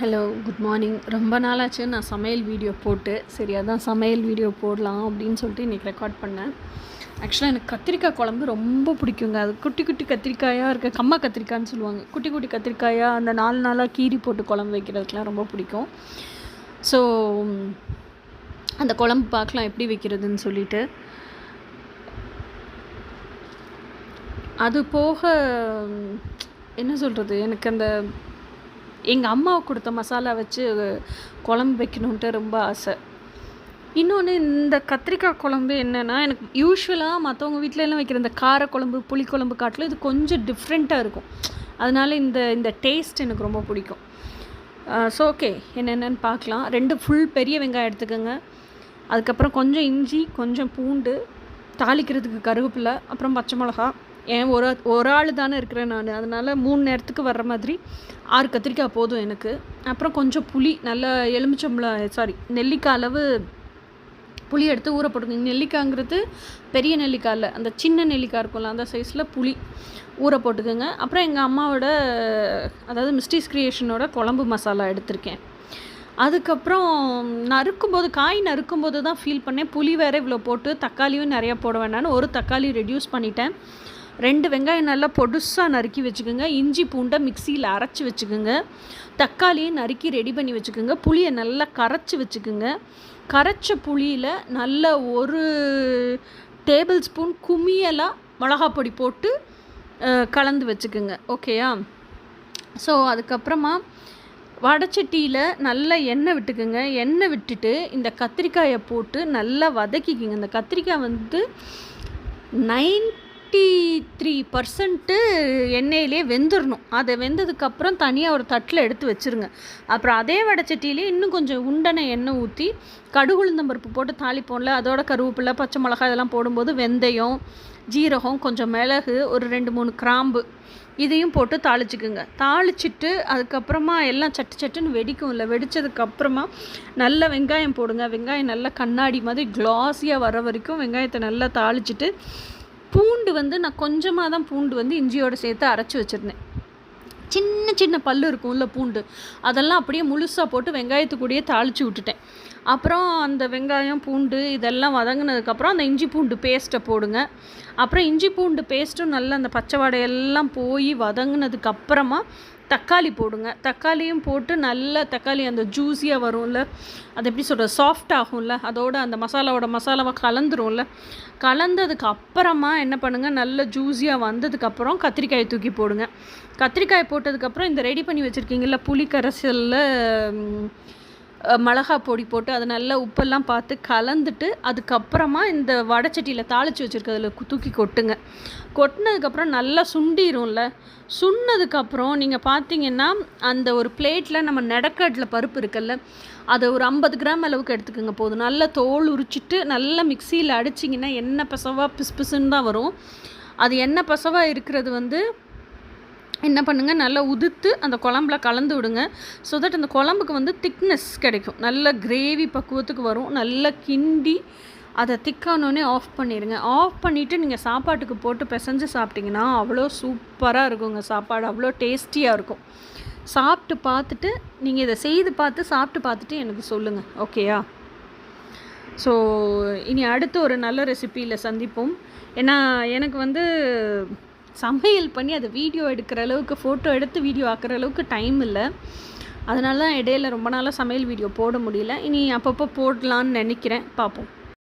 Hello, good morning. ரொம்ப நாளாச்சு நான் சமையல் வீடியோ போட்டு. சரி, அதான் சமையல் வீடியோ போடலாம் அப்படின்னு சொல்லிட்டு இன்றைக்கி ரெக்கார்ட் பண்ணேன். ஆக்சுவலாக எனக்கு கத்திரிக்காய் குழம்பு ரொம்ப பிடிக்குங்க. அது குட்டி குட்டி கத்திரிக்காயாக இருக்க கம்மா கத்திரிக்காய்ன்னு சொல்லுவாங்க. குட்டி குட்டி கத்திரிக்காயாக அந்த 4 நாளாக கீரி போட்டு குழம்பு வைக்கிறதுக்கெலாம் ரொம்ப பிடிக்கும். ஸோ அந்த குழம்பு பார்க்கலாம் எப்படி வைக்கிறதுன்னு சொல்லிட்டு. அது போக என்ன சொல்கிறது, எனக்கு அந்த எங்கள் அம்மாவை கொடுத்த மசாலா வச்சு குழம்பு வைக்கணுன்ட்டு ரொம்ப ஆசை. இன்னொன்று, இந்த கத்திரிக்காய் குழம்பு என்னென்னா, எனக்கு யூஸ்வலாக மற்றவங்க வீட்டிலலாம் வைக்கிற இந்த காரக்குழம்பு புளிக்குழம்பு காட்டிலும் இது கொஞ்சம் டிஃப்ரெண்ட்டாக இருக்கும். அதனால் இந்த டேஸ்ட் எனக்கு ரொம்ப பிடிக்கும். ஸோ ஓகே, என்னென்னு பார்க்கலாம். 2 ஃபுல் பெரிய வெங்காயம் எடுத்துக்கோங்க. அதுக்கப்புறம் கொஞ்சம் இஞ்சி, கொஞ்சம் பூண்டு, தாளிக்கிறதுக்கு கருவேப்பிலை, அப்புறம் பச்சை மிளகா. ஏன் ஒரு ஆள் தானே இருக்கிறேன் நான், அதனால் 3 நேரத்துக்கு வர்ற மாதிரி 6 கத்திரிக்காய் போதும் எனக்கு. அப்புறம் கொஞ்சம் புளி, நல்ல நெல்லிக்காய் அளவு புளி எடுத்து ஊற போட்டுக்கோங்க. நெல்லிக்காய்ங்கிறது பெரிய நெல்லிக்காய் இல்லை, அந்த சின்ன நெல்லிக்காய் இருக்கும்ல, அந்த சைஸில் புளி ஊற போட்டுக்கோங்க. அப்புறம் எங்கள் அம்மாவோட, அதாவது மிஸ்டீஸ் கிரியேஷனோட குழம்பு மசாலா எடுத்திருக்கேன். அதுக்கப்புறம் காய் நறுக்கும்போது தான் ஃபீல் பண்ணேன், புளி வேறு இவ்வளோ போட்டு தக்காளியும் நிறையா போட வேண்டாம்னு ஒரு தக்காளி ரெடியூஸ் பண்ணிட்டேன். 2 வெங்காயம் நல்லா பொடுசாக நறுக்கி வச்சுக்கோங்க. இஞ்சி பூண்டை மிக்சியில் அரைச்சி வச்சுக்கோங்க. தக்காளியை நறுக்கி ரெடி பண்ணி வச்சுக்கோங்க. புளியை நல்லா கரைச்சி வச்சுக்கோங்க. கரைச்ச புளியில் நல்ல 1 டேபிள் ஸ்பூன் குமியலாக மிளகாப்பொடி போட்டு கலந்து வச்சுக்கோங்க. ஓகேயா? ஸோ அதுக்கப்புறமா வடைச்சட்டியில் நல்லா எண்ணெய் விட்டுக்குங்க. எண்ணெய் விட்டுட்டு இந்த கத்திரிக்காயை போட்டு நல்லா வதக்கிக்குங்க. இந்த கத்திரிக்காய் 93% எண்ணெயிலே வெந்துடணும். அதை வெந்ததுக்கப்புறம் தனியாக ஒரு தட்டில் எடுத்து வச்சுருங்க. அப்புறம் அதே வடைச்சட்டியிலே இன்னும் கொஞ்சம் உண்டனை எண்ணெய் ஊற்றி கடுகு உளுந்தம்பருப்பு போட்டு தாளிப்போம்ல, அதோட கருவேப்பிலை, பச்சை மிளகாய் இதெல்லாம் போடும்போது வெந்தயம், ஜீரகம், கொஞ்சம் மிளகு, ஒரு 2-3 கிராம்பு இதையும் போட்டு தாளிச்சுக்குங்க. தாளிச்சிட்டு அதுக்கப்புறமா எல்லாம் சட்டுன்னு வெடிக்கும். இல்லை, வெடித்ததுக்கப்புறமா நல்ல வெங்காயம் போடுங்க. வெங்காயம் நல்லா கண்ணாடி மாதிரி க்ளாஸியாக வர வரைக்கும் வெங்காயத்தை நல்லா தாளிச்சிட்டு, பூண்டு நான் கொஞ்சமாக தான் பூண்டு இஞ்சியோடு சேர்த்து அரைச்சி வச்சுருந்தேன். சின்ன பல்லு இருக்கும்ல பூண்டு, அதெல்லாம் அப்படியே முழுசாக போட்டு வெங்காயத்துக்கூடயே தாளித்து விட்டுட்டேன். அப்புறம் அந்த வெங்காயம் பூண்டு இதெல்லாம் வதங்கினதுக்கப்புறம் அந்த இஞ்சி பூண்டு பேஸ்ட்டை போடுங்க. அப்புறம் இஞ்சி பூண்டு பேஸ்ட்டும் நல்லா அந்த பச்சை வாடையெல்லாம் போய் வதங்கினதுக்கப்புறமா தக்காளி போடுங்க. தக்காளியும் போட்டு நல்லா தக்காளி அந்த ஜூஸியாக வரும்ல, அது எப்படி சொல்கிறது, சாஃப்ட் ஆகும்ல, அதோட அந்த மசாலாவை கலந்துரும்ல. கலந்ததுக்கு அப்புறமா என்ன பண்ணுங்கள், நல்ல ஜூஸியாக வந்ததுக்கப்புறம் கத்திரிக்காயை தூக்கி போடுங்க. கத்திரிக்காய் போட்டதுக்கப்புறம் இந்த ரெடி பண்ணி வச்சுருக்கீங்கள புளி கரைசலில் மிளகா பொடி போட்டு அதை நல்லா உப்பெல்லாம் பார்த்து கலந்துட்டு, அதுக்கப்புறமா இந்த வடைச்சட்டியில் தாளித்து வச்சுருக்கிறதுல தூக்கி கொட்டுங்க. கொட்டினதுக்கப்புறம் நல்லா சுண்டிடும்ல. சுண்ணதுக்கப்புறம் நீங்கள் பார்த்தீங்கன்னா அந்த ஒரு பிளேட்டில் நம்ம நெடக்கடலை பருப்பு இருக்குல்ல, அதை ஒரு 50 கிராம் அளவுக்கு எடுத்துக்கோங்க போதும். நல்லா தோல் உரிச்சிட்டு நல்லா மிக்சியில் அடிச்சிங்கன்னா எண்ணெய் பசவாக பிசுன்னு தான் வரும். அது எண்ணெய் பசவாக இருக்கிறது என்ன பண்ணுங்கள், நல்லா உதுத்து அந்த குழம்புல கலந்து விடுங்க. ஸோ தட் அந்த குழம்புக்கு திக்னஸ் கிடைக்கும், நல்ல கிரேவி பக்குவத்துக்கு வரும். நல்லா கிண்டி அதை திக்கானோடனே ஆஃப் பண்ணிடுங்க. ஆஃப் பண்ணிவிட்டு நீங்கள் சாப்பாட்டுக்கு போட்டு பிசைஞ்சு சாப்பிட்டிங்கன்னா அவ்வளோ சூப்பராக இருக்குங்க. சாப்பாடு அவ்வளோ டேஸ்டியாக இருக்கும். சாப்பிட்டு பார்த்துட்டு நீங்கள் இதை செய்து பார்த்து சாப்பிட்டு பார்த்துட்டு எனக்கு சொல்லுங்கள். ஓகேயா? ஸோ இனி அடுத்து ஒரு நல்ல ரெசிப்பியில் சந்திப்போம். ஏன்னா எனக்கு சமையல் பண்ணி அதை வீடியோ எடுக்கிற அளவுக்கு, ஃபோட்டோ எடுத்து வீடியோ ஆக்குற அளவுக்கு டைம் இல்லை. அதனால தான் இடையில ரொம்ப நாளாக சமையல் வீடியோ போட முடியல. இனி அப்பப்போ போடலான்னு நினைக்கிறேன். பார்ப்போம்.